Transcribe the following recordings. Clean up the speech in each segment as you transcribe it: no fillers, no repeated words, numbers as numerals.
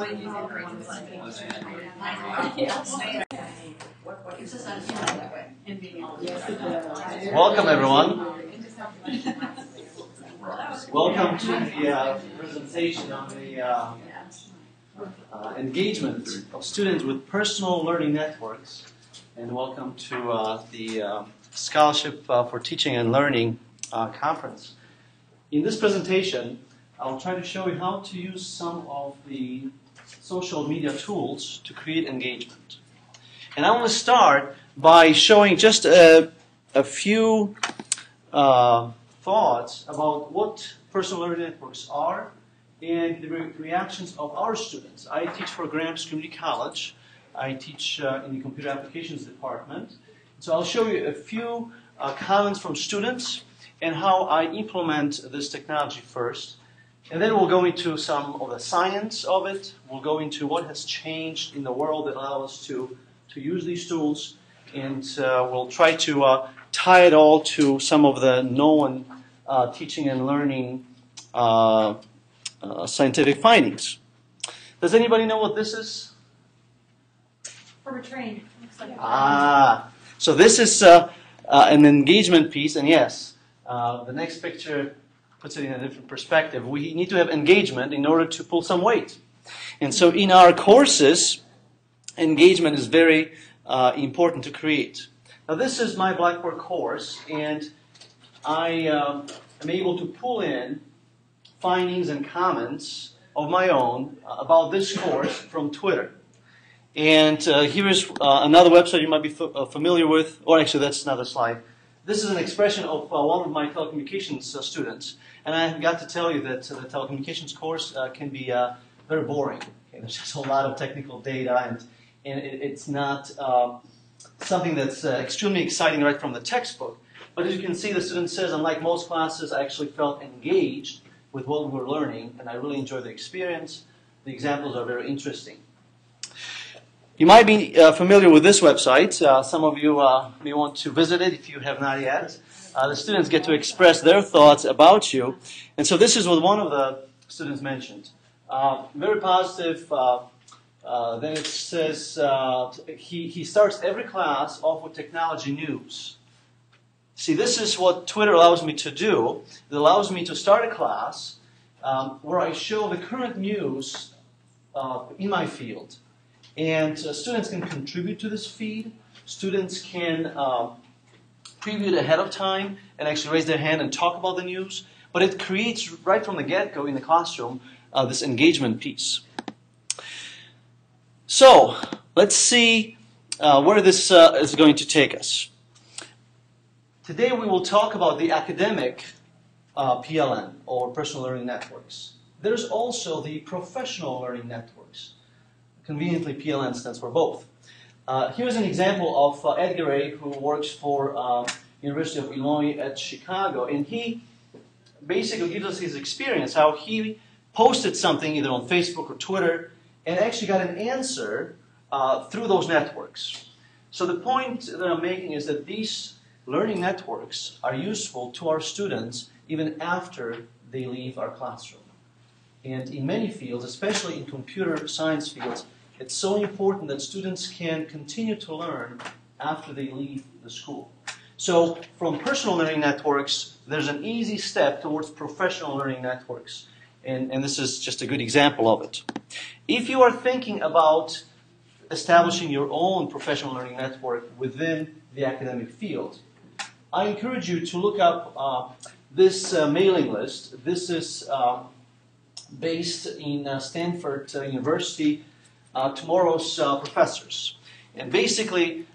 Welcome, everyone. Welcome to the presentation on the engagement of students with personal learning networks. And welcome to the Scholarship for Teaching and Learning conference. In this presentation, I'll try to show you how to use some of the social media tools to create engagement. And I want to start by showing just a few thoughts about what personal learning networks are and the reactions of our students. I teach for Grahams Community College. I teach in the Computer Applications Department. So I'll show you a few comments from students and how I implement this technology first. And then we'll go into some of the science of it. We'll go into what has changed in the world that allows us to use these tools. And we'll try to tie it all to some of the known teaching and learning scientific findings. Does anybody know what this is? For a train. So this is an engagement piece, and yes, the next picture puts it in a different perspective. We need to have engagement in order to pull some weight. And so in our courses, engagement is very important to create. Now this is my Blackboard course, and I am able to pull in findings and comments of my own about this course from Twitter. And here is another website you might be familiar with, or actually that's another slide. This is an expression of one of my telecommunications students. And I have got to tell you that the telecommunications course can be very boring. Okay, there's just a lot of technical data, and it's not something that's extremely exciting right from the textbook. But as you can see, the student says, unlike most classes, I actually felt engaged with what we were learning, and I really enjoyed the experience. The examples are very interesting. You might be familiar with this website. Some of you may want to visit it if you have not yet. The students get to express their thoughts about you. And so this is what one of the students mentioned. Very positive. Then it says he starts every class off with technology news. See, this is what Twitter allows me to do. It allows me to start a class where I show the current news in my field. And students can contribute to this feed. Students can preview it ahead of time and actually raise their hand and talk about the news. But it creates, right from the get-go in the classroom, this engagement piece. So, let's see where this is going to take us. Today we will talk about the academic PLN, or personal learning networks. There's also the professional learning networks. Conveniently, PLN stands for both. Here's an example of Edgar A., who works for University of Illinois at Chicago, and he basically gives us his experience, how he posted something either on Facebook or Twitter, and actually got an answer through those networks. So the point that I'm making is that these learning networks are useful to our students even after they leave our classroom. And in many fields, especially in computer science fields, it's so important that students can continue to learn after they leave the school. So from personal learning networks, there's an easy step towards professional learning networks. And this is just a good example of it. If you are thinking about establishing your own professional learning network within the academic field, I encourage you to look up this mailing list. This is based in Stanford University, Tomorrow's Professors. And basically,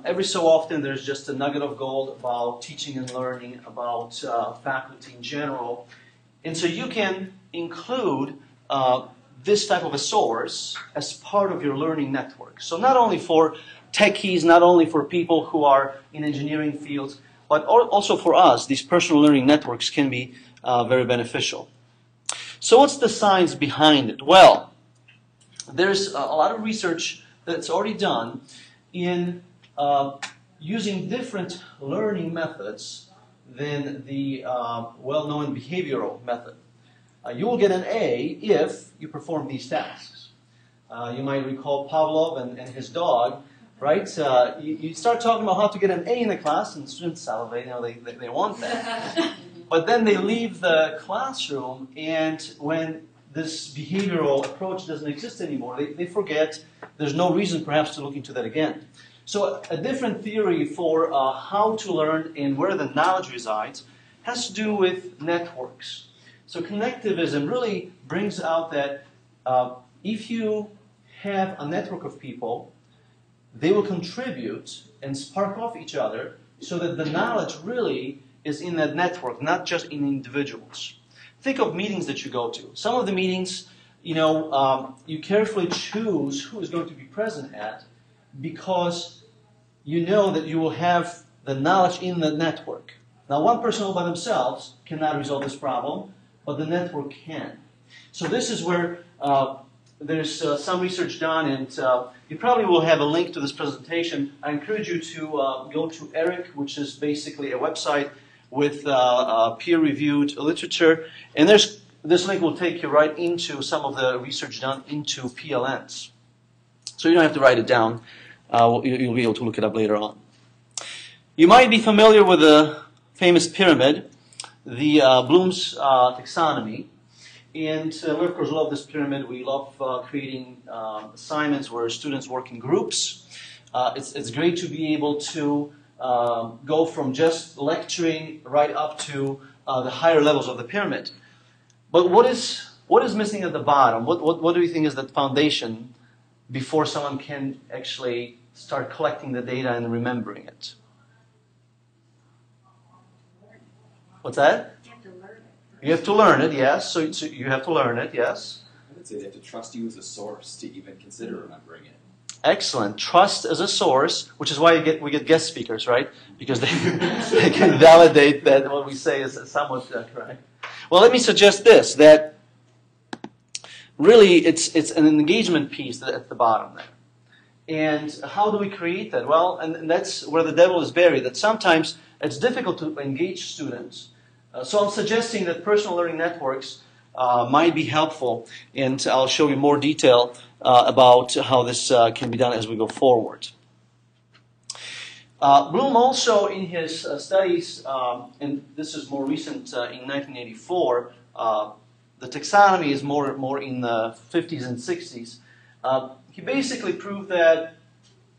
every so often there's just a nugget of gold about teaching and learning, about faculty in general. And so you can include this type of a source as part of your learning network. So not only for techies, not only for people who are in engineering fields, but also for us, these personal learning networks can be very beneficial. So what's the science behind it? Well, there's a lot of research that's already done in using different learning methods than the well-known behavioral method. You will get an A if you perform these tasks. You might recall Pavlov and his dog, right? You start talking about how to get an A in the class, and students salivate, they want that. But then they leave the classroom, and when this behavioral approach doesn't exist anymore, they forget. There's no reason perhaps to look into that again. So a different theory for how to learn and where the knowledge resides has to do with networks. So connectivism really brings out that if you have a network of people, they will contribute and spark off each other so that the knowledge really is in that network, not just in individuals. Think of meetings that you go to. Some of the meetings, you carefully choose who is going to be present at because you know that you will have the knowledge in the network. Now, one person all by themselves cannot resolve this problem, but the network can. So this is where there's some research done, and you probably will have a link to this presentation. I encourage you to go to ERIC, which is basically a website with peer-reviewed literature. And this link will take you right into some of the research done into PLNs. So you don't have to write it down. You'll be able to look it up later on. You might be familiar with the famous pyramid, the Bloom's Taxonomy. And we, of course, love this pyramid. We love creating assignments where students work in groups. It's great to be able to go from just lecturing right up to the higher levels of the pyramid. But what is missing at the bottom? What do you think is the foundation before someone can actually start collecting the data and remembering it? What's that? You have to learn it, yes. So you have to learn it, yes. I would say they have to trust you as a source to even consider remembering it. Excellent. Trust as a source, which is why we get guest speakers, right? Because they can validate that what we say is somewhat correct. Well, let me suggest this, that really it's an engagement piece at the bottom there. And how do we create that? Well, and that's where the devil is buried, that sometimes it's difficult to engage students. So I'm suggesting that personal learning networks might be helpful, and I'll show you more detail about how this can be done as we go forward. Bloom also, in his studies, and this is more recent in 1984, the taxonomy is more in the 50s and 60s. He basically proved that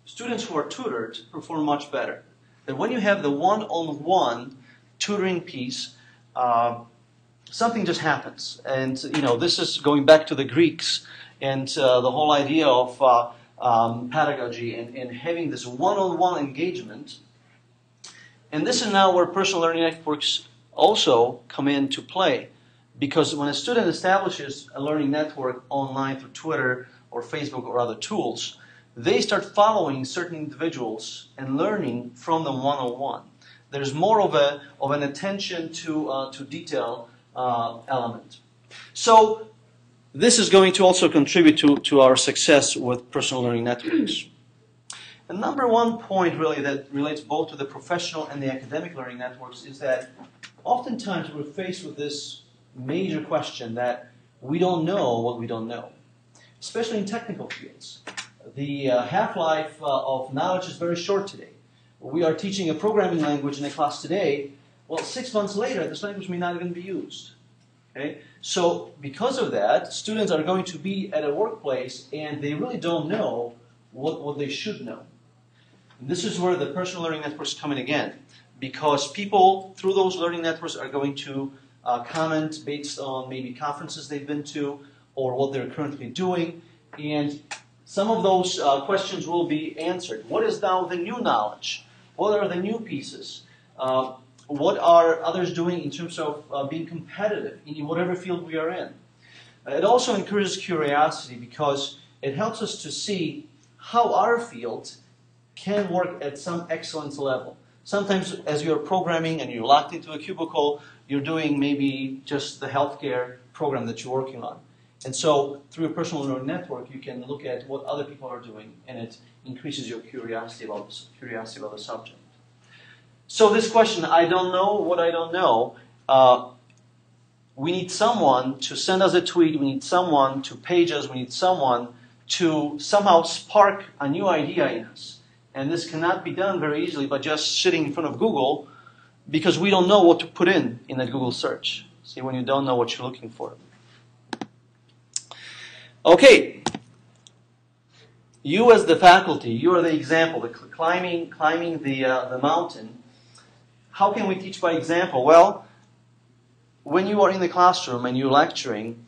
students who are tutored perform much better. That when you have the one-on-one tutoring piece, something just happens. And, this is going back to the Greeks and the whole idea of pedagogy and having this one-on-one engagement. And this is now where personal learning networks also come into play. Because when a student establishes a learning network online through Twitter or Facebook or other tools, they start following certain individuals and learning from them one-on-one. There's more of an attention to detail element. So this is going to also contribute to our success with personal learning networks. And number one point really that relates both to the professional and the academic learning networks is that oftentimes we're faced with this major question that we don't know what we don't know, especially in technical fields. The half-life of knowledge is very short today. We are teaching a programming language in a class today. Well, 6 months later, this language may not even be used. Okay? So because of that, students are going to be at a workplace and they really don't know what they should know. And this is where the personal learning networks come in again, because people through those learning networks are going to comment based on maybe conferences they've been to or what they're currently doing, and some of those questions will be answered. What is now the new knowledge? What are the new pieces? What are others doing in terms of being competitive in whatever field we are in? It also encourages curiosity because it helps us to see how our field can work at some excellence level. Sometimes as you're programming and you're locked into a cubicle, you're doing maybe just the healthcare program that you're working on. And so through a personal learning network, you can look at what other people are doing, and it increases your curiosity about the subject. So this question, I don't know what I don't know, we need someone to send us a tweet, we need someone to page us, we need someone to somehow spark a new idea in us. And this cannot be done very easily by just sitting in front of Google, because we don't know what to put in that Google search. See, when you don't know what you're looking for. Okay. You as the faculty, you are the example, the climbing the mountain. How can we teach by example? Well, when you are in the classroom and you're lecturing,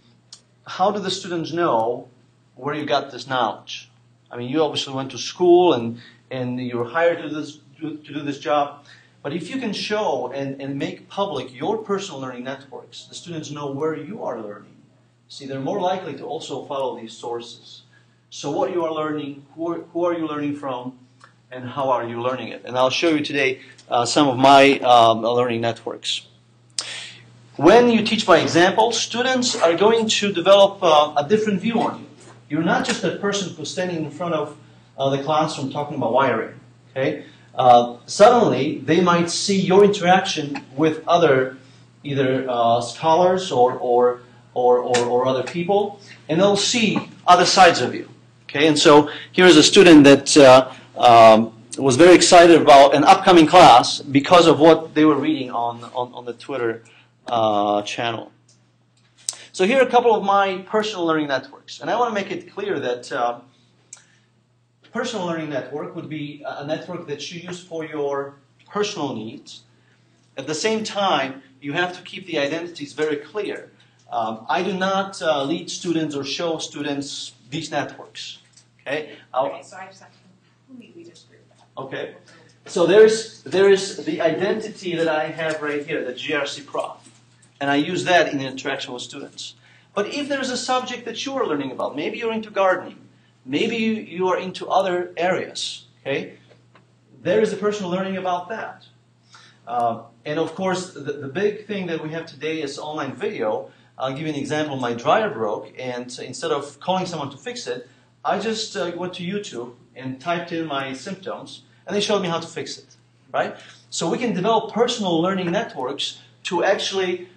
how do the students know where you got this knowledge? I mean, you obviously went to school and you were hired to do this job. But if you can show and make public your personal learning networks, the students know where you are learning. See, they're more likely to also follow these sources. So what you are learning, who are you learning from, and how are you learning it? And I'll show you today some of my learning networks. When you teach by example, students are going to develop a different view on you. You're not just that person who's standing in front of the classroom talking about wiring. Okay? Suddenly, they might see your interaction with other either scholars or other people, and they'll see other sides of you. Okay? And so here's a student that was very excited about an upcoming class because of what they were reading on the Twitter channel. So here are a couple of my personal learning networks. And I want to make it clear that personal learning network would be a network that you use for your personal needs. At the same time, you have to keep the identities very clear. I do not lead students or show students these networks. Okay? Okay, so I just have to completely disagree with that. Okay. So there is the identity that I have right here, the GRC Prof. And I use that in interaction with students. But if there's a subject that you are learning about, maybe you're into gardening, maybe you are into other areas, okay? There is a personal learning about that. And of course, the big thing that we have today is online video. I'll give you an example. My dryer broke, and instead of calling someone to fix it, I just went to YouTube and typed in my symptoms, and they showed me how to fix it, right? So we can develop personal learning networks to actually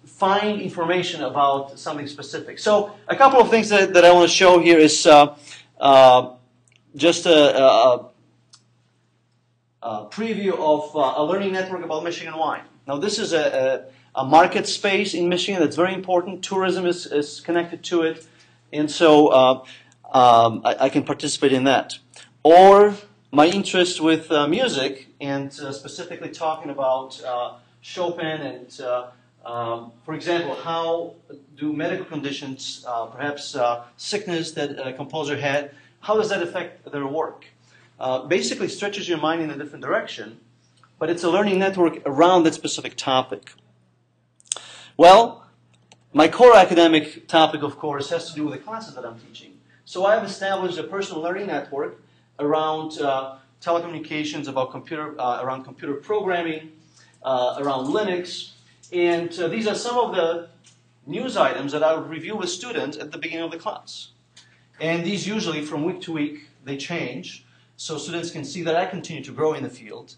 find information about something specific. So a couple of things that I want to show here is just a preview of a learning network about Michigan wine. Now this is a market space in Michigan that's very important. Tourism is connected to it, and so I can participate in that. Or my interest with music, and specifically talking about Chopin and, for example, how do medical conditions, perhaps sickness that a composer had, how does that affect their work? Basically stretches your mind in a different direction, but it's a learning network around that specific topic. Well, my core academic topic, of course, has to do with the classes that I'm teaching. So I have established a personal learning network around telecommunications, around computer programming, around Linux, and these are some of the news items that I would review with students at the beginning of the class. And these usually, from week to week, they change, so students can see that I continue to grow in the field,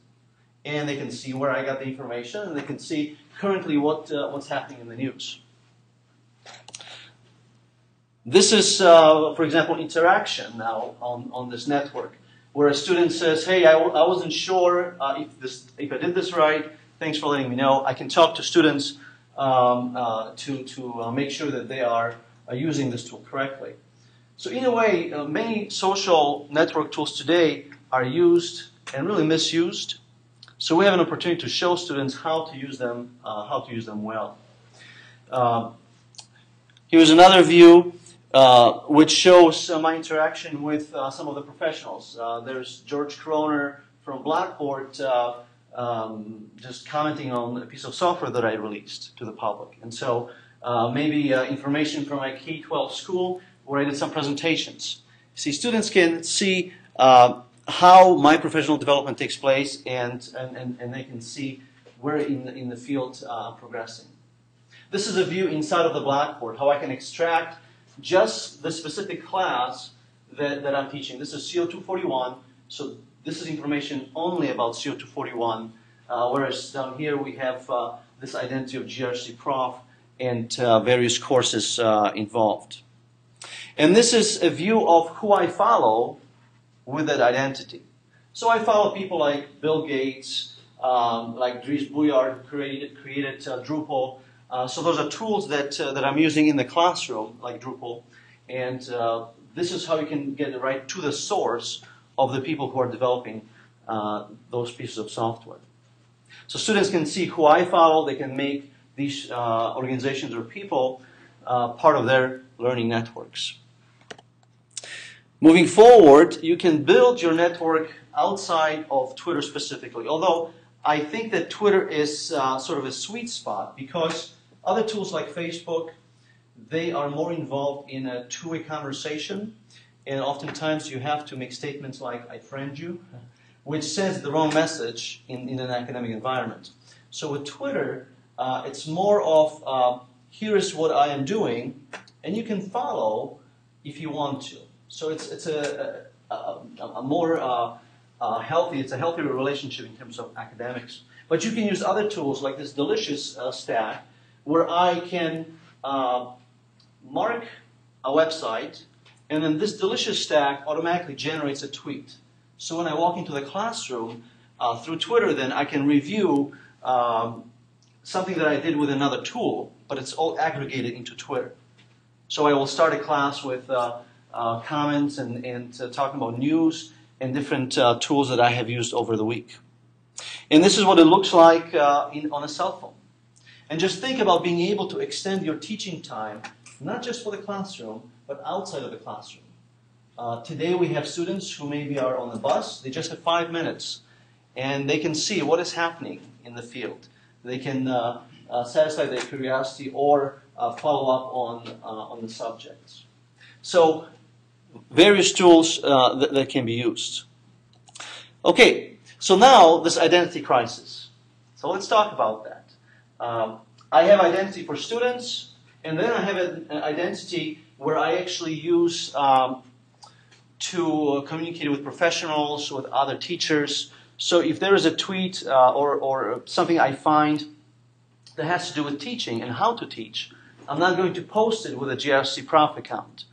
and they can see where I got the information, and they can see currently what's happening in the news. This is, for example, interaction now on this network, where a student says, hey, I wasn't sure if I did this right. Thanks for letting me know. I can talk to students to make sure that they are using this tool correctly. So in a way, many social network tools today are used and really misused. So we have an opportunity to show students how to use them well. Here's another view which shows my interaction with some of the professionals. There's George Kroner from Blackboard just commenting on a piece of software that I released to the public. And so maybe information from my K-12 school where I did some presentations. See, students can see how my professional development takes place, and they can see where in the field I'm progressing. This is a view inside of the Blackboard, how I can extract just the specific class that I'm teaching. This is CO241, so this is information only about CO241, whereas down here we have this identity of GRC Prof and various courses involved. And this is a view of who I follow with that identity. So I follow people like Bill Gates, like Dries Booyard, who created Drupal. So those are tools that I'm using in the classroom, like Drupal. And this is how you can get right to the source of the people who are developing those pieces of software. So students can see who I follow. They can make these organizations or people part of their learning networks. Moving forward, you can build your network outside of Twitter specifically, although I think that Twitter is sort of a sweet spot because other tools like Facebook, they are more involved in a two-way conversation, and oftentimes you have to make statements like, I friend you, which sends the wrong message in an academic environment. So with Twitter, it's more of, here is what I am doing, and you can follow if you want to. So it's a more healthy, it's a healthier relationship in terms of academics. But you can use other tools like this delicious stack where I can mark a website, and then this delicious stack automatically generates a tweet. So when I walk into the classroom through Twitter, then I can review something that I did with another tool, but it's all aggregated into Twitter. So I will start a class with comments and talking about news and different tools that I have used over the week. And this is what it looks like on a cell phone. And just think about being able to extend your teaching time, not just for the classroom, but outside of the classroom. Today we have students who maybe are on the bus. They just have 5 minutes, and they can see what is happening in the field. They can satisfy their curiosity or follow up on the subjects. So various tools that can be used. Okay, so now this identity crisis. So let's talk about that. I have identity for students, and then I have an identity where I actually use to communicate with professionals, with other teachers. So if there is a tweet or something I find that has to do with teaching and how to teach, I'm not going to post it with a GRC Prof account.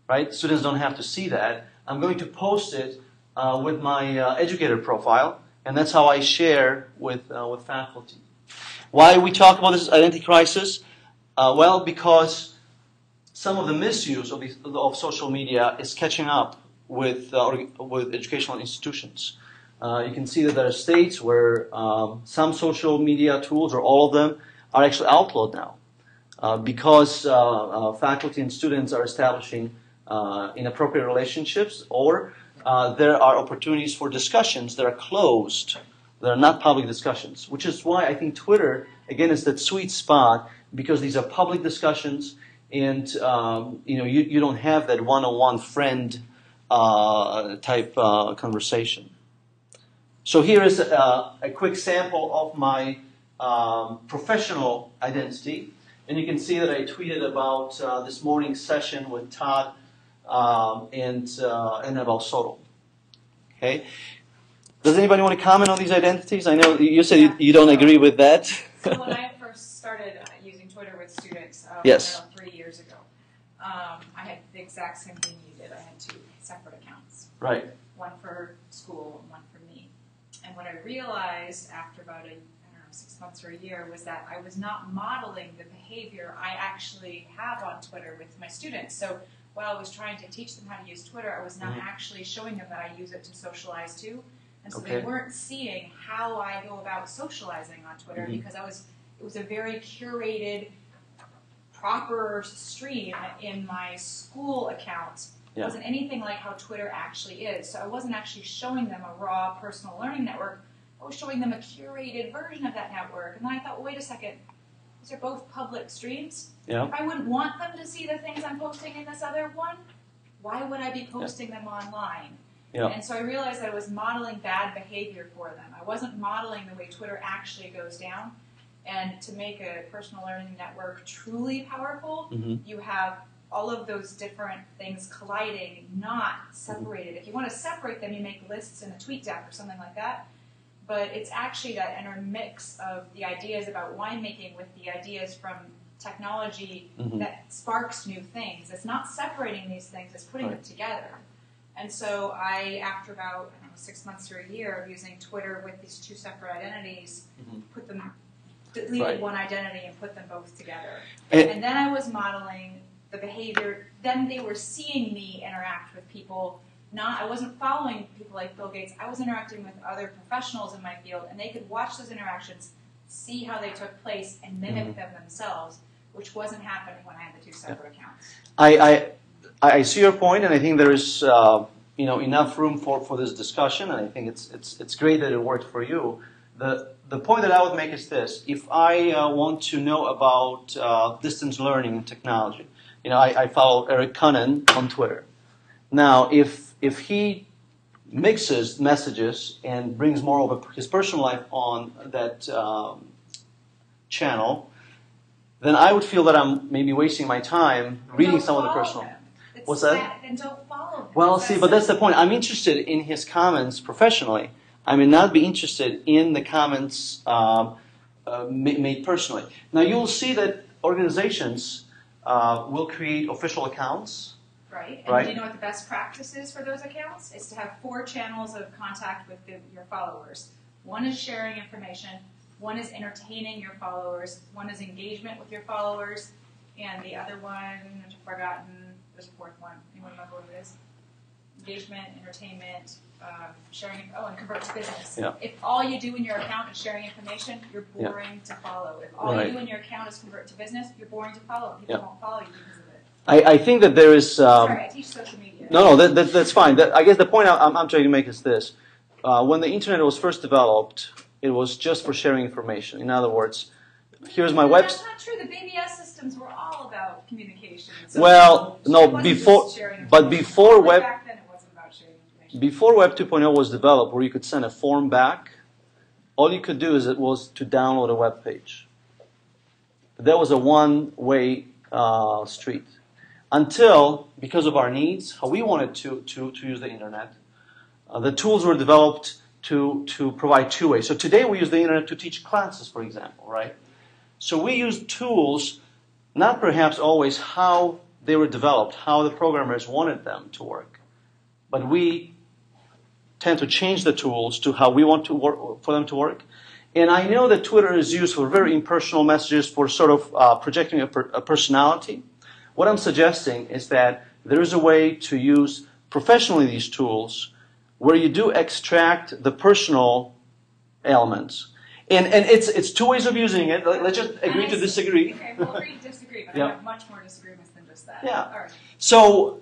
Right? Students don't have to see that. I'm going to post it with my educator profile, and that's how I share with faculty. Why we talk about this identity crisis? Well, because some of the misuse of social media is catching up with educational institutions. You can see that there are states where some social media tools, or all of them, are actually outlawed now because faculty and students are establishing inappropriate relationships, or there are opportunities for discussions that are closed, that are not public discussions, which is why I think Twitter, again, is that sweet spot, because these are public discussions, and you don't have that one-on-one friend type conversation. So here is a quick sample of my professional identity, and you can see that I tweeted about this morning's session with Todd and about SoTL. Okay. Does anybody want to comment on these identities? I know you said you don't agree with that. So when I first started using Twitter with students, yes. 3 years ago, I had the exact same thing you did. I had 2 separate accounts. Right. One for school and one for me. And what I realized after about 6 months or a year was that I was not modeling the behavior I actually have on Twitter with my students. So while I was trying to teach them how to use Twitter, I was not actually showing them that I use it to socialize too. And so they weren't seeing how I go about socializing on Twitter because it was a very curated, proper stream in my school account. It wasn't anything like how Twitter actually is. So I wasn't actually showing them a raw personal learning network. I was showing them a curated version of that network. And then I thought, well, wait a second. These are both public streams. Yeah. If I would want them to see the things I'm posting in this other one, why would I be posting them online? Yeah. And so I realized that I was modeling bad behavior for them. I wasn't modeling the way Twitter actually goes down. And to make a personal learning network truly powerful, you have all of those different things colliding, not separated. If you want to separate them, you make lists in a tweet deck or something like that. But it's actually that intermix of the ideas about winemaking with the ideas from technology that sparks new things. It's not separating these things, it's putting them together. And so after about 6 months to a year of using Twitter with these two separate identities, deleted one identity and put them both together. And then I was modeling the behavior. Then they were seeing me interact with people. I wasn't following people like Bill Gates. I was interacting with other professionals in my field, and they could watch those interactions, see how they took place, and mimic them themselves, which wasn't happening when I had the two separate accounts. I see your point, and I think there is enough room for this discussion, and I think it's great that it worked for you. The point that I would make is this: if I want to know about distance learning and technology, I follow Eric Cunnin on Twitter. Now, if he mixes messages and brings more of his personal life on that channel, then I would feel that I'm maybe wasting my time reading some of the personal. What's that? Then don't follow him. Well, see, but that's the point. I'm interested in his comments professionally. I may not be interested in the comments made personally. Now, you'll see that organizations will create official accounts. Right. And do you know what the best practice is for those accounts? It's to have 4 channels of contact with your followers. One is sharing information. One is entertaining your followers. One is engagement with your followers. And the other one, which I've forgotten, there's a 4th one. Anyone remember what it is? Engagement, entertainment, sharing, and convert to business. Yeah. If all you do in your account is sharing information, you're boring to follow. If all you do in your account is convert to business, you're boring to follow. People won't follow you because of it. I think that there is... Sorry, I teach social media. No, that's fine. I guess the point I'm trying to make is this. When the internet was first developed, it was just for sharing information. In other words, here's my website. That's not true. The BBS systems were all about communication. Well, no, before Web... Back then it wasn't about sharing information. Before Web 2.0 was developed, where you could send a form back, all you could do was to download a web page. That was a one-way street. Until, because of our needs, how we wanted to use the internet, the tools were developed to provide 2 ways. So today we use the internet to teach classes, for example, right? So we use tools, not perhaps always how they were developed, how the programmers wanted them to work, but we tend to change the tools to how we want for them to work. And I know that Twitter is used for very impersonal messages, for sort of projecting a personality. What I'm suggesting is that there is a way to use professionally these tools where you do extract the personal elements. And it's 2 ways of using it. Let's just agree to disagree. Okay, we'll agree to disagree, but I have much more disagreements than just that. Yeah. All right. So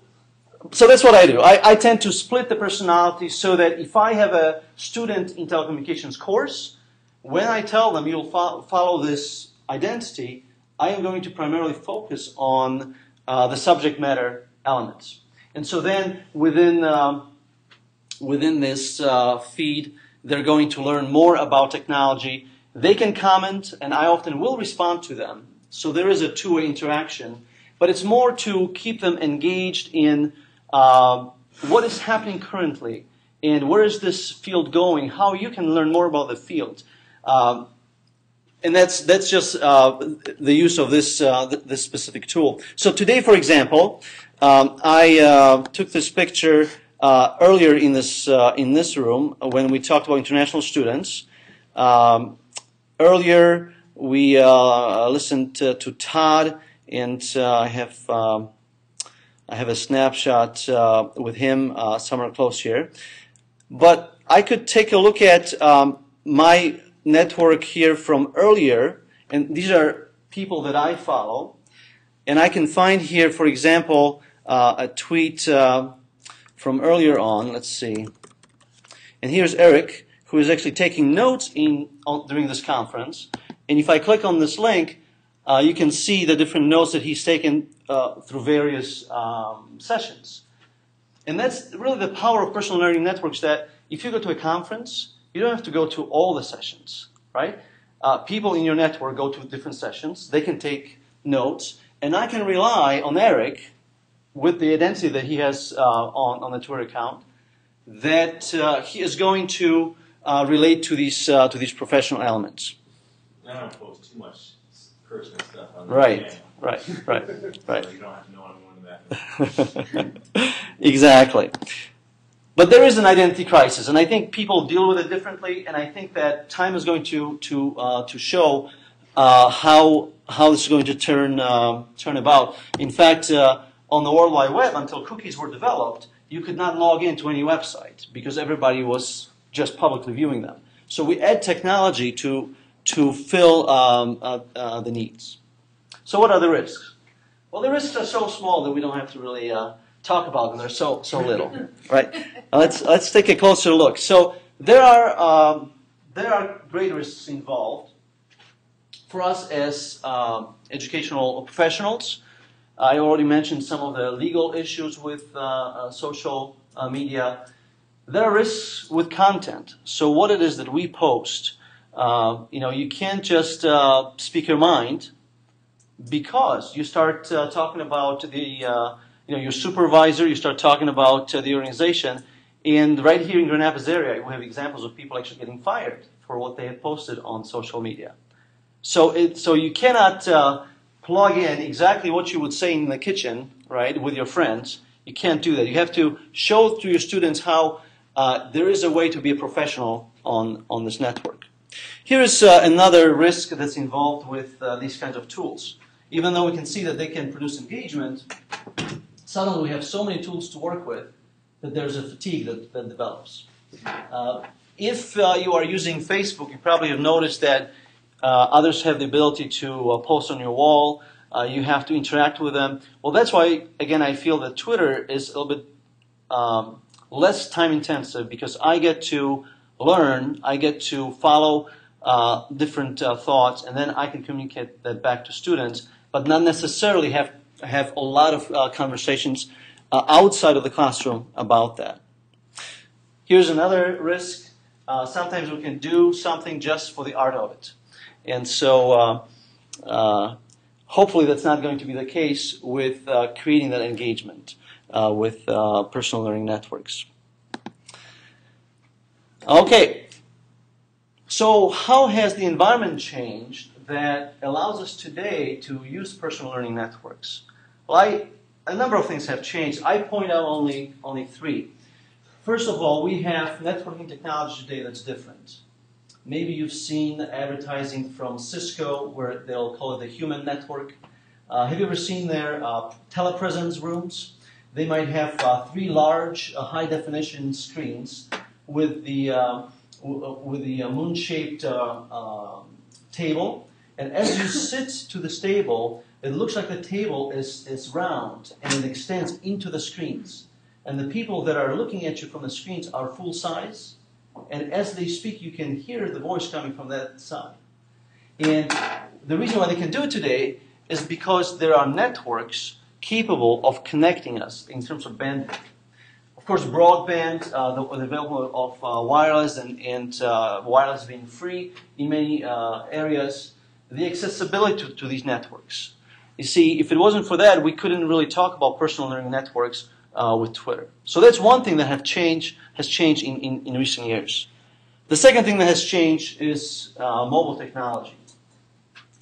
that's what I do. I tend to split the personality so that if I have a student in telecommunications course, when I tell them you'll follow this identity, I am going to primarily focus on the subject matter elements. And so then within this feed, they're going to learn more about technology. They can comment, and I often will respond to them. So there is a 2-way interaction. But it's more to keep them engaged in what is happening currently, and where is this field going, how you can learn more about the field. And that's just the use of this specific tool. So today, for example, I took this picture earlier in this room when we talked about international students. Earlier, we listened to Todd, and I have a snapshot with him somewhere close here. But I could take a look at my network here from earlier, and these are people that I follow, and I can find here, for example, a tweet from earlier on. Let's see, and here's Eric, who is actually taking notes during this conference, and if I click on this link, you can see the different notes that he's taken through various sessions. And that's really the power of personal learning networks, that if you go to a conference, you don't have to go to all the sessions, right? People in your network go to different sessions. They can take notes. And I can rely on Eric, with the identity that he has on the Twitter account, that he is going to relate to these professional elements. I don't post too much cursing and stuff on Right. the Right. So you don't have to know anyone in that. Exactly. But there is an identity crisis, and I think people deal with it differently. And I think that time is going to show how this is going to turn about. In fact, on the World Wide Web, until cookies were developed, you could not log into any website because everybody was just publicly viewing them. So we add technology to fill the needs. So what are the risks? Well, the risks are so small that we don't have to really talk about them. They're so little, right? Let's take a closer look. So there are great risks involved for us as educational professionals. I already mentioned some of the legal issues with social media. There are risks with content. So what it is that we post, you can't just speak your mind, because you start talking about your supervisor, you start talking about the organization, and right here in Grand Rapids area, we have examples of people actually getting fired for what they have posted on social media. So you cannot plug in exactly what you would say in the kitchen, right, with your friends. You can't do that. You have to show to your students how there is a way to be a professional on this network. Here is another risk that's involved with these kinds of tools. Even though we can see that they can produce engagement, suddenly we have so many tools to work with that there's a fatigue that develops. If you are using Facebook, you probably have noticed that others have the ability to post on your wall. You have to interact with them. Well, that's why, again, I feel that Twitter is a little bit less time intensive, because I get to learn, I get to follow different thoughts, and then I can communicate that back to students, but not necessarily have a lot of conversations outside of the classroom about that. Here's another risk. Sometimes we can do something just for the art of it. And so hopefully that's not going to be the case with creating that engagement with personal learning networks. Okay. So how has the environment changed that allows us today to use personal learning networks? Well, a number of things have changed. I point out only three. First of all, we have networking technology today that's different. Maybe you've seen advertising from Cisco where they'll call it the human network. Have you ever seen their telepresence rooms? They might have three large high-definition screens with the moon-shaped table. And as you sit to this table, it looks like the table is round and it extends into the screens. And the people that are looking at you from the screens are full size. And as they speak, you can hear the voice coming from that side. And the reason why they can do it today is because there are networks capable of connecting us in terms of bandwidth. Of course, broadband, the development of wireless and wireless being free in many areas, the accessibility to these networks. You see, if it wasn't for that, we couldn't really talk about personal learning networks with Twitter. So that's one thing that has changed in recent years. The second thing that has changed is mobile technology.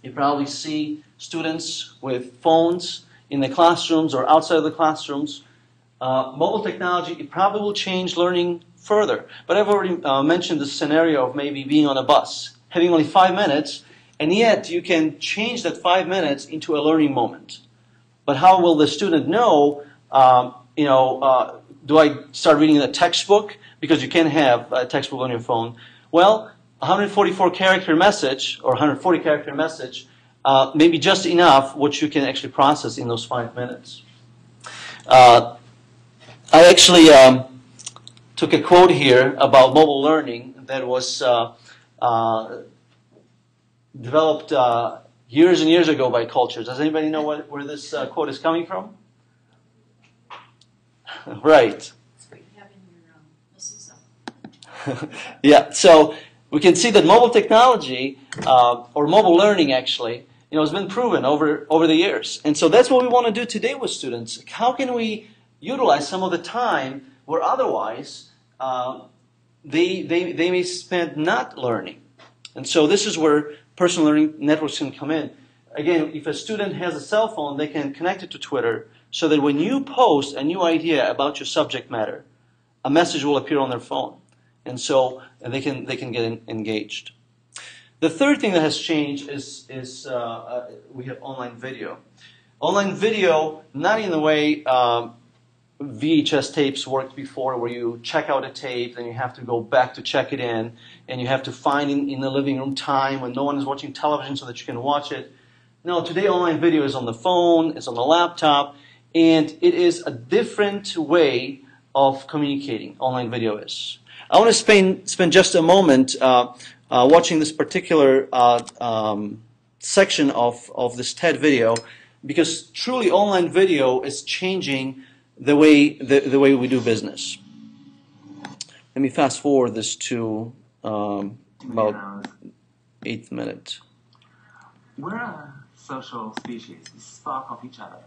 You probably see students with phones in the classrooms or outside of the classrooms. Mobile technology, it probably will change learning further. But I've already mentioned the scenario of maybe being on a bus, having only 5 minutes, and yet you can change that 5 minutes into a learning moment. But how will the student know, do I start reading a textbook? Because you can't have a textbook on your phone. Well, 144 character message or 140 character message may be just enough what you can actually process in those 5 minutes. I actually took a quote here about mobile learning that was developed years and years ago by cultures. Does anybody know where this quote is coming from? Right. Yeah, so we can see that mobile technology, or mobile learning actually, has been proven over the years. And so that's what we want to do today with students. How can we utilize some of the time where otherwise they may spend not learning? And so this is where personal learning networks can come in. again, if a student has a cell phone, they can connect it to Twitter so that when you post a new idea about your subject matter, a message will appear on their phone. And so they can get engaged. The third thing that has changed is we have online video. Online video, not in the way VHS tapes worked before, where you check out a tape, then you have to go back to check it in, and you have to find in the living room time when no one is watching television so that you can watch it. No, today online video is on the phone, it's on the laptop, and it is a different way of communicating. Online video is. I want to spend just a moment watching this particular section of this TED video, because truly online video is changing the way we do business. Let me fast forward this to about 8th minute. We're a social species. We spark off each other.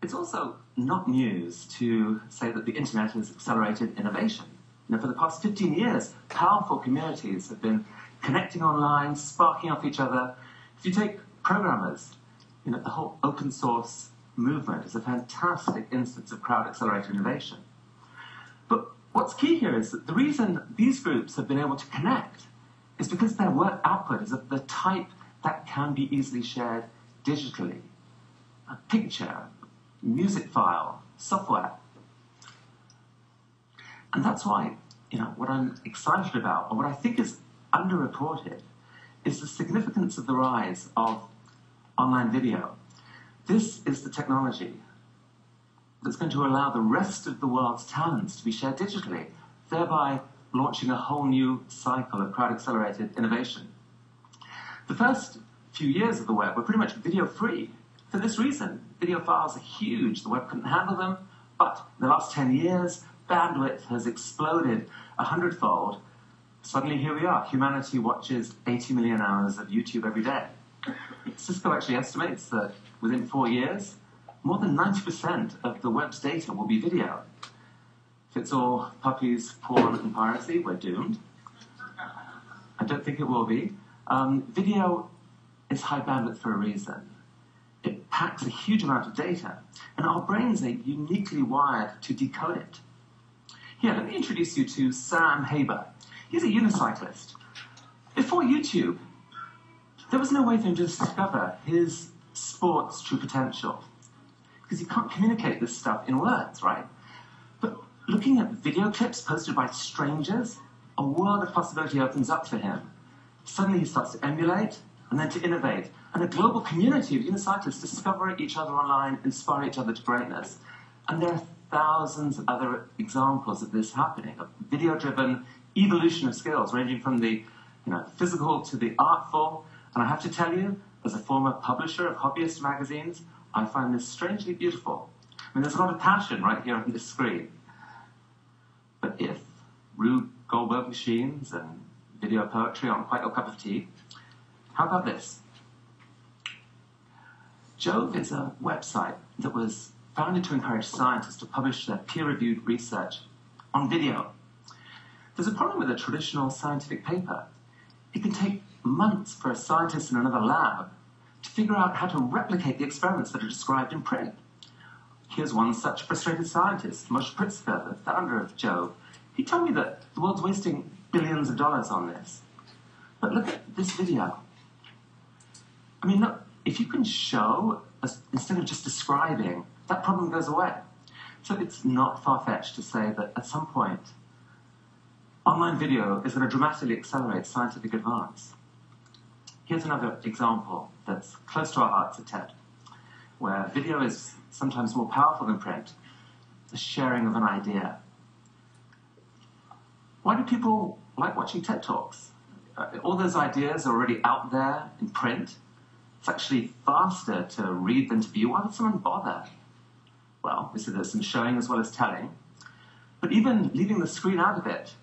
It's also not news to say that the internet has accelerated innovation. You know, for the past 15 years, powerful communities have been connecting online, sparking off each other. If you take programmers, you know, the whole open source movement is a fantastic instance of crowd-accelerated innovation. But what's key here is that the reason these groups have been able to connect is because their work output is of the type that can be easily shared digitally. A picture, music file, software. And that's why, you know, what I'm excited about, or what I think is underreported, is the significance of the rise of online video. This is the technology that's going to allow the rest of the world's talents to be shared digitally, thereby launching a whole new cycle of crowd-accelerated innovation. The first few years of the web were pretty much video-free. For this reason, video files are huge. The web couldn't handle them, but in the last 10 years, bandwidth has exploded 100-fold. Suddenly, here we are. Humanity watches 80 million hours of YouTube every day. Cisco actually estimates that within 4 years, more than 90% of the web's data will be video. If it's all puppies, porn, and piracy, we're doomed. I don't think it will be. Video is high bandwidth for a reason. It packs a huge amount of data, and our brains are uniquely wired to decode it. Here, let me introduce you to Sam Haber. He's a unicyclist. Before YouTube, there was no way for him to discover his sport's true potential, because you can't communicate this stuff in words, right? But looking at video clips posted by strangers, a world of possibility opens up for him. Suddenly he starts to emulate and then to innovate, and a global community of unicyclists discover each other online, inspire each other to greatness. And there are thousands of other examples of this happening, of video-driven evolution of skills, ranging from the physical to the artful. And I have to tell you, as a former publisher of hobbyist magazines, I find this strangely beautiful. I mean, there's a lot of passion right here on this screen. But if Rube Goldberg machines and video poetry aren't quite your cup of tea, how about this? Jove is a website that was founded to encourage scientists to publish their peer-reviewed research on video. There's a problem with a traditional scientific paper. It can take months for a scientist in another lab to figure out how to replicate the experiments that are described in print. Here's one such frustrated scientist, Moshe Pritzker, the founder of Jove. He told me that the world's wasting billions of dollars on this. But look at this video. I mean, look, if you can show, instead of just describing, that problem goes away. So it's not far-fetched to say that at some point, online video is going to dramatically accelerate scientific advance. Here's another example that's close to our hearts at TED, where video is sometimes more powerful than print, the sharing of an idea. Why do people like watching TED Talks? All those ideas are already out there in print. It's actually faster to read than to view. Why would someone bother? Well, obviously there's some showing as well as telling. But even leaving the screen out of it,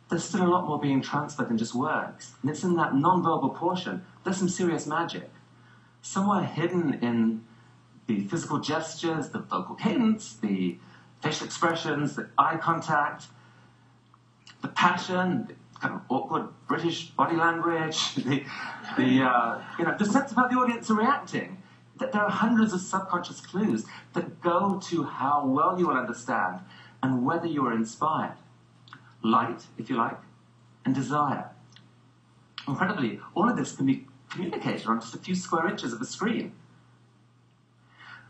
there's still a lot more being transferred than just words. And it's in that non-verbal portion, there's some serious magic. Somewhere hidden in the physical gestures, the vocal cadence, the facial expressions, the eye contact, the passion, the kind of awkward British body language, the sense of how the audience are reacting. That there are hundreds of subconscious clues that go to how well you will understand and whether you are inspired. Light, if you like, and desire. Incredibly, all of this can be communicated on just a few square inches of a screen.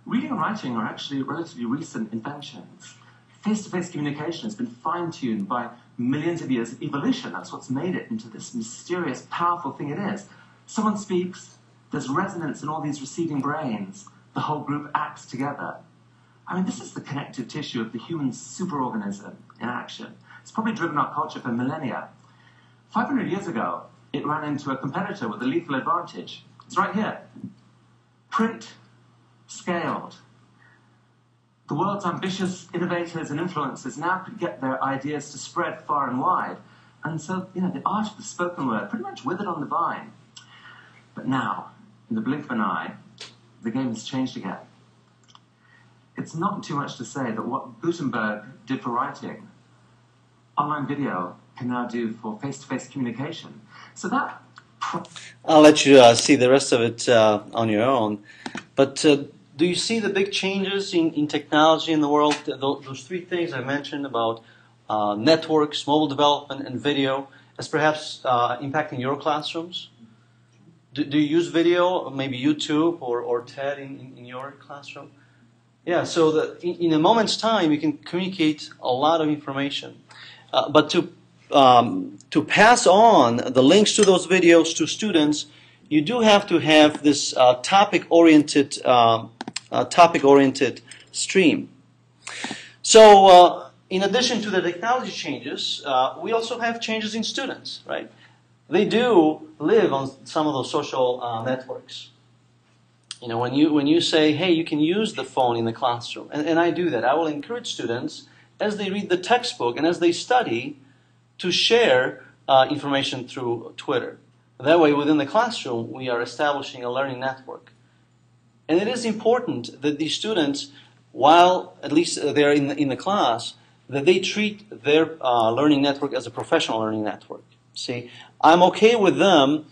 Reading and writing are actually relatively recent inventions. Face-to-face communication has been fine-tuned by millions of years of evolution. That's what's made it into this mysterious, powerful thing it is. Someone speaks, there's resonance in all these receiving brains. The whole group acts together. I mean, this is the connective tissue of the human superorganism in action. It's probably driven our culture for millennia. 500 years ago, it ran into a competitor with a lethal advantage. It's right here. Print, scaled. The world's ambitious innovators and influencers now could get their ideas to spread far and wide. And so, the art of the spoken word pretty much withered on the vine. But now, in the blink of an eye, the game has changed again. It's not too much to say that what Gutenberg did for writing, online video can now do for face-to-face communication. So that... I'll let you see the rest of it on your own. But do you see the big changes in technology in the world? Those three things I mentioned about networks, mobile development, and video as perhaps impacting your classrooms? Do you use video, maybe YouTube or TED in your classroom? Yeah, so that in a moment's time you can communicate a lot of information. But to pass on the links to those videos to students, you do have to have this topic-oriented stream. So in addition to the technology changes, we also have changes in students, right? They do live on some of those social networks. When you say, hey, you can use the phone in the classroom, and I do that. I will encourage students, as they read the textbook and as they study, to share information through Twitter. That way, within the classroom, we are establishing a learning network. And it is important that these students, while at least they're in the class, that they treat their learning network as a professional learning network. See, I'm okay with them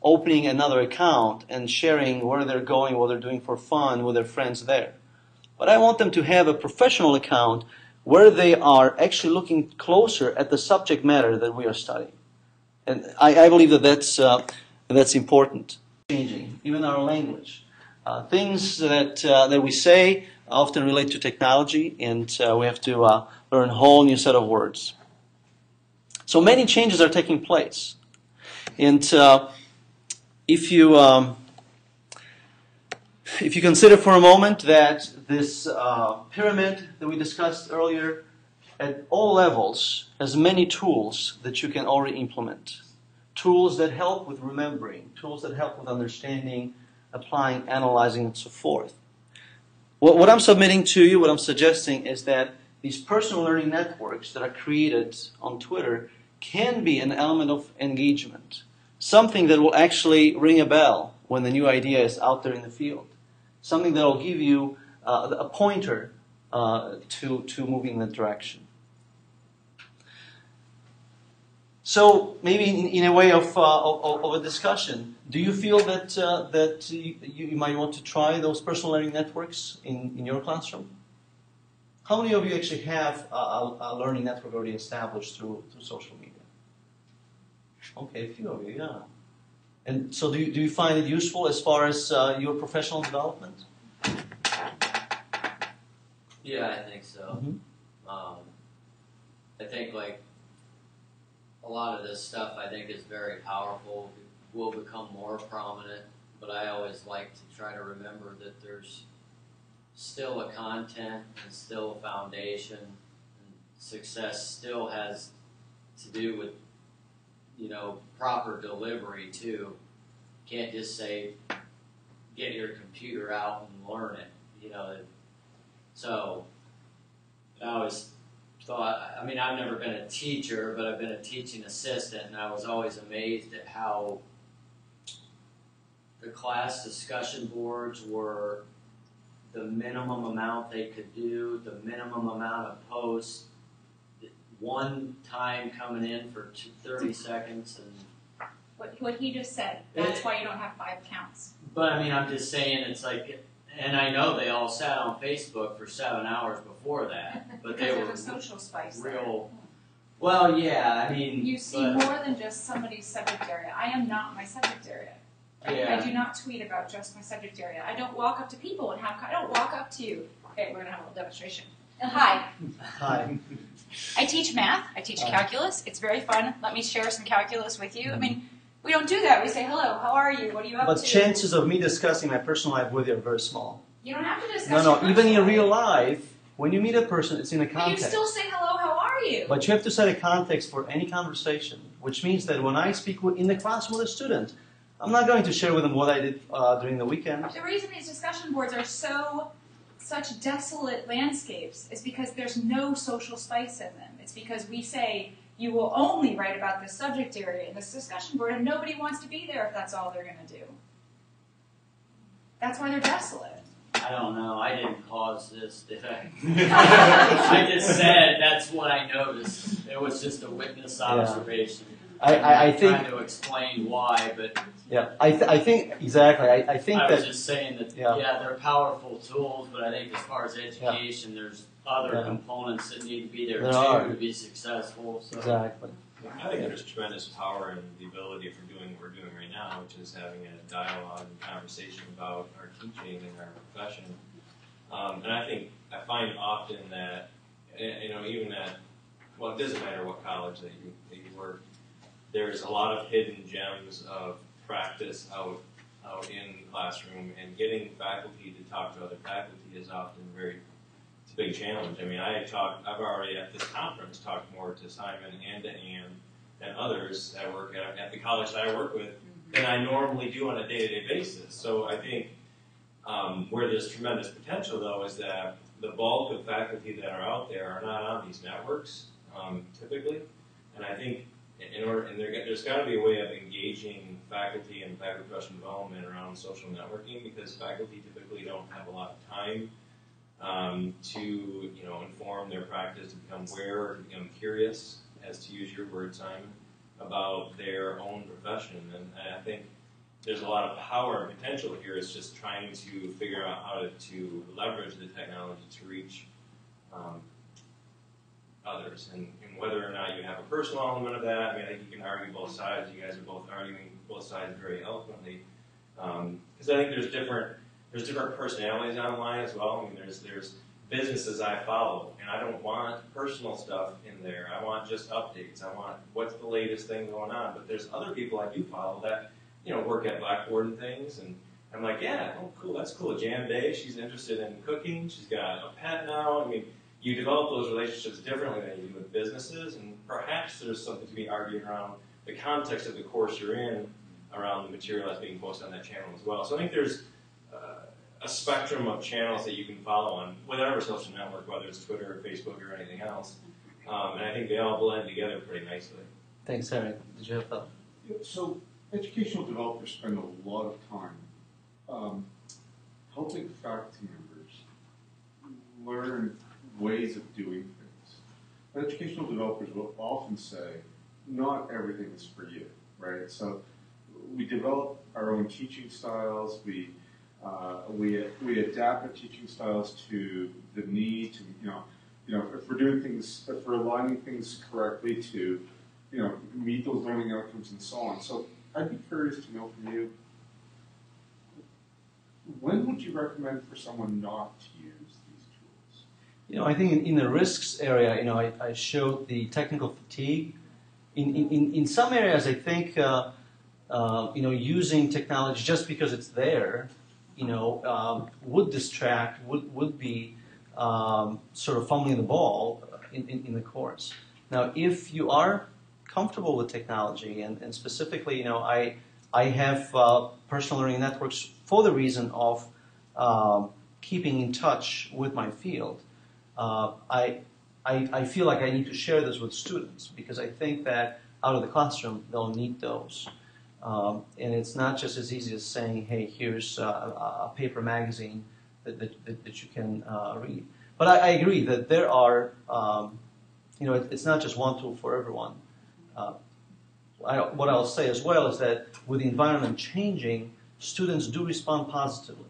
opening another account and sharing where they're going, what they're doing for fun with their friends there. But I want them to have a professional account where they are actually looking closer at the subject matter that we are studying. And I believe that that's important. Changing, even our language. Things that we say often relate to technology, and we have to learn a whole new set of words. So many changes are taking place. And if you consider for a moment that this pyramid that we discussed earlier, at all levels, has many tools that you can already implement. Tools that help with remembering, tools that help with understanding, applying, analyzing, and so forth. What I'm submitting to you, what I'm suggesting is that these personal learning networks that are created on Twitter can be an element of engagement. Something that will actually ring a bell when the new idea is out there in the field. Something that will give you a pointer to moving in that direction. So maybe in a way of a discussion, do you feel that you might want to try those personal learning networks in your classroom? How many of you actually have a learning network already established through social media? Okay, a few of you, yeah. And so do you find it useful as far as your professional development? Yeah, I think so. Mm-hmm. I think a lot of this stuff I think is very powerful, will become more prominent, but I always like to try to remember that there's still a content and still a foundation, and success still has to do with, proper delivery too. Can't just say, get your computer out and learn it, So I always thought, I've never been a teacher, but I've been a teaching assistant, and I was always amazed at how the class discussion boards were the minimum amount they could do, the minimum amount of posts, one time coming in for 30 seconds and. What he just said, that's why you don't have 5 counts. But I mean, I'm just saying it's like, and I know they all sat on Facebook for 7 hours before that, but they were there's a social spice real. Well, yeah, I mean. You see more than just somebody's subject area. I am not my subject area. Yeah. I do not tweet about just my subject area. I don't walk up to people and have. I don't walk up to you. Okay, we're gonna have a little demonstration. Hi. Hi. I teach math. I teach calculus. It's very fun. Let me share some calculus with you. I mean, we don't do that. We say, hello, how are you? What are you up to? But chances of me discussing my personal life with you are very small. You don't have to discuss No, your even in personal real life. life, when you meet a person, it's in a But context. you still say, hello, how are you? But you have to set a context for any conversation, which means that when I speak in the classroom with a student, I'm not going to share with them what I did during the weekend. The reason these discussion boards are such desolate landscapes is because there's no social spice in them. It's because we say, you will only write about this subject area in this discussion board, and nobody wants to be there if that's all they're going to do. That's why they're desolate. I don't know. I didn't cause this, did I? I just said that's what I noticed. It was just a witness observation. I I'm think. trying to explain why, but Yeah, I think exactly. I think I was that. just saying that Yeah. they're powerful tools, but I think as far as education, there's other components that need to be there too to be successful. So. Exactly. I think there's tremendous power in the ability for doing what we're doing right now, which is having a dialogue and conversation about our teaching and our profession. And I find often that, even at, well, it doesn't matter what college that you work, there's a lot of hidden gems of practice out in the classroom, and getting faculty to talk to other faculty is often it's a big challenge. I mean, I've already at this conference talked more to Simon and to Anne and others that work at the college that I work with than I normally do on a day-to-day basis. So I think where there's tremendous potential, though, is that the bulk of faculty that are out there are not on these networks, typically. And I think there's got to be a way of engaging faculty and faculty professional development around social networking, because faculty typically don't have a lot of time to inform their practice, to become aware, to become curious, as to use your word, Simon, about their own profession. And I think there's a lot of power and potential here. It's just trying to figure out how to leverage the technology to reach others, and whether or not you have a personal element of that. I mean, I think you can argue both sides. You guys are both arguing both sides very eloquently, because I think there's different personalities online as well. I mean, there's businesses I follow, and I don't want personal stuff in there. I want just updates. I want what's the latest thing going on. But there's other people I do follow that work at Blackboard and things, and I'm like, yeah, oh cool, that's cool. Jan Day, she's interested in cooking. She's got a pet now. I mean, you develop those relationships differently than you do with businesses, and perhaps there's something to be argued around the context of the course you're in, around the material that's being posted on that channel as well. So I think there's a spectrum of channels that you can follow on whatever social network, whether it's Twitter or Facebook or anything else. And I think they all blend together pretty nicely. Thanks, Eric. Did you have thought? So educational developers spend a lot of time helping faculty members learn ways of doing things. But educational developers will often say, not everything is for you, right? So we develop our own teaching styles. We adapt our teaching styles to the need to, if we're doing things, if we're aligning things correctly to, meet those learning outcomes and so on. So I'd be curious to know from you, when would you recommend for someone not to use these tools? I think in the risks area, I showed the technical fatigue. In some areas, I think, using technology just because it's there, would distract, would be sort of fumbling the ball in the course. Now, if you are comfortable with technology, and specifically, I have personal learning networks for the reason of keeping in touch with my field. I feel like I need to share this with students because I think that out of the classroom they'll need those. And it's not just as easy as saying, hey, here's a paper magazine that you can read. But I agree that there are it's not just one tool for everyone. What I'll say as well is that with the environment changing, students do respond positively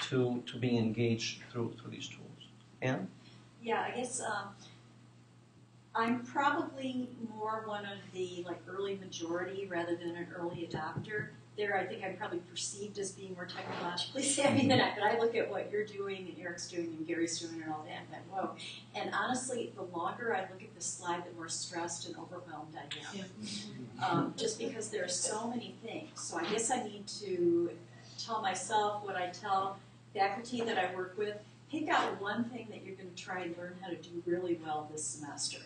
to being engaged through these tools. Anne? Yeah, I guess I'm probably more one of the early majority rather than an early adopter. There, I think I'm probably perceived as being more technologically savvy than but I look at what you're doing and Eric's doing and Gary's doing and all that, and whoa. And honestly, the longer I look at this slide, the more stressed and overwhelmed I am. Yeah. Just because there are so many things. So I guess I need to tell myself what I tell faculty that I work with. Pick out one thing that you're going to try and learn how to do really well this semester.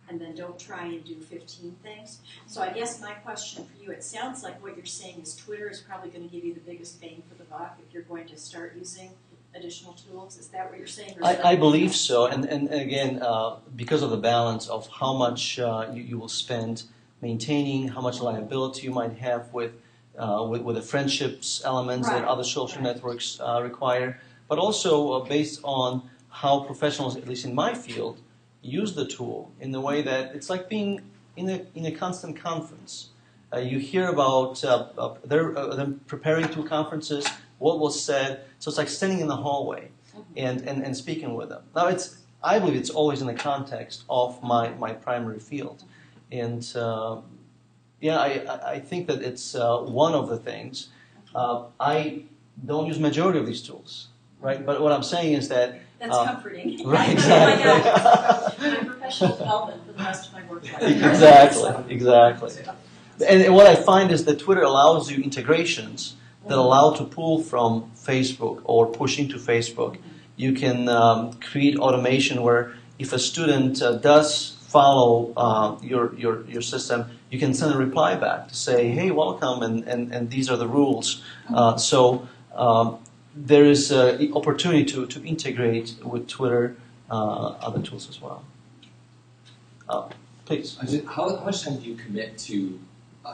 And then don't try and do 15 things. So I guess my question for you, it sounds like what you're saying is Twitter is probably going to give you the biggest bang for the buck if you're going to start using additional tools. Is that what you're saying? I believe so. And again, because of the balance of how much you will spend maintaining, how much liability you might have with the friendships elements that other social networks require, but also based on how professionals, at least in my field, use the tool in the way that it's like being in a constant conference. You hear about them preparing to conferences, what was said. So it's like standing in the hallway and speaking with them. Now I believe it's always in the context of my primary field, and I think that it's one of the things. I don't use majority of these tools, right? But what I'm saying is that that's comforting. Right, exactly. I'm professional development for the rest of my work life. Exactly. And what I find is that Twitter allows you integrations that allow to pull from Facebook or push into Facebook. You can create automation where if a student does follow your system, you can send a reply back to say, hey, welcome, and these are the rules. There is an opportunity to integrate with Twitter other tools as well. Please. How much time do you commit to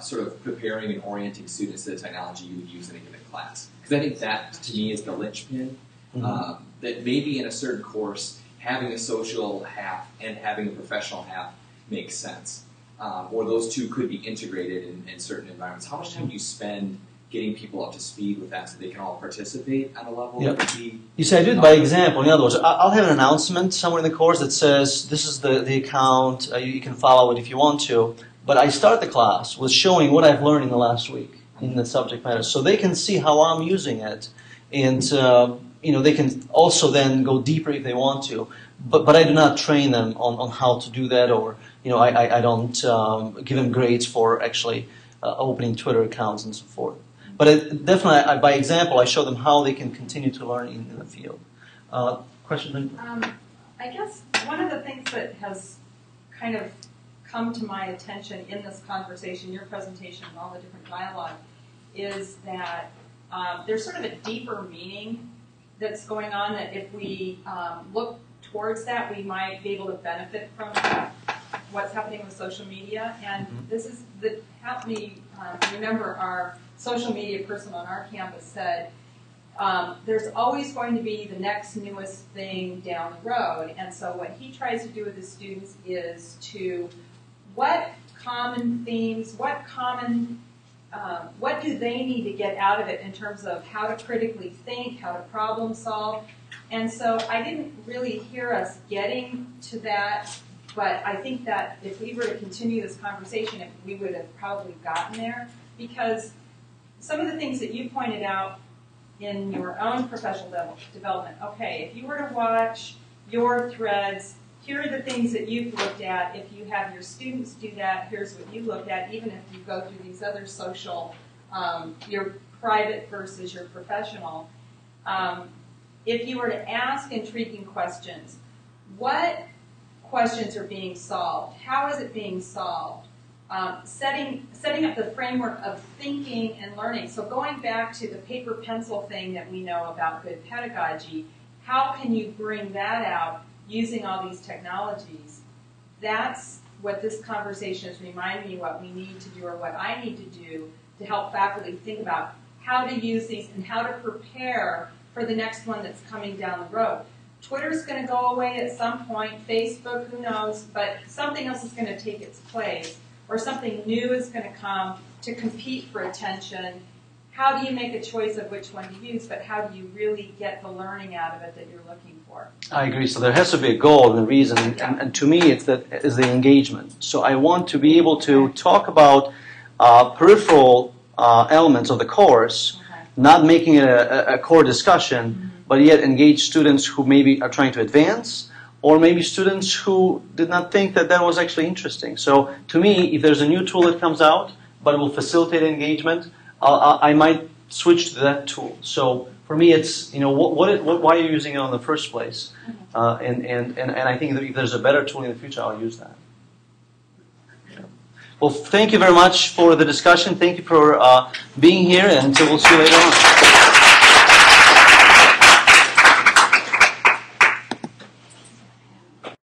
sort of preparing and orienting students to the technology you would use in a given class? Because I think that, to me, is the linchpin. That maybe in a certain course, having a social half and having a professional half makes sense. Or those two could be integrated in certain environments. How much time do you spend getting people up to speed with that so they can all participate at a level that would be... You say I do it by example. In other words, I'll have an announcement somewhere in the course that says, this is the account, you can follow it if you want to. But I start the class with showing what I've learned in the last week in the subject matter, so they can see how I'm using it. And they can also then go deeper if they want to. But I do not train them on how to do that, or I don't give them grades for actually opening Twitter accounts and so forth. But definitely, by example, I show them how they can continue to learn in the field. Question? I guess one of the things that has kind of come to my attention in this conversation, your presentation, and all the different dialogue, is that there's sort of a deeper meaning that's going on, that if we look towards that, we might be able to benefit from what's happening with social media. And this is helped me remember our social media person on our campus said, there's always going to be the next newest thing down the road. And so what he tries to do with his students is to, what common themes, what do they need to get out of it in terms of how to critically think, how to problem solve. And so I didn't really hear us getting to that, but I think that if we were to continue this conversation, we would have probably gotten there, because some of the things that you pointed out in your own professional development, okay, if you were to watch your threads, here are the things that you've looked at. If you have your students do that, here's what you looked at, even if you go through these other social, your private versus your professional. If you were to ask intriguing questions, what questions are being solved? How is it being solved? Setting up the framework of thinking and learning. So going back to the paper pencil thing that we know about good pedagogy, how can you bring that out using all these technologies? That's what this conversation is reminding me what we need to do, or what I need to do to help faculty think about how to use these and how to prepare for the next one that's coming down the road. Twitter's going to go away at some point, Facebook, who knows, but something else is going to take its place, or something new is going to come to compete for attention. How do you make a choice of which one to use, but how do you really get the learning out of it that you're looking for? I agree. So there has to be a goal and a reason, and to me, it's the engagement. So I want to be able to talk about peripheral elements of the course, not making it a core discussion, but yet engage students who maybe are trying to advance, or maybe students who did not think that that was actually interesting. So to me, if there's a new tool that comes out, but it will facilitate engagement, I might switch to that tool. So for me, it's, you know, why are you using it in the first place? And I think that if there's a better tool in the future, I'll use that. Well, thank you very much for the discussion. Thank you for being here, and we'll see you later on.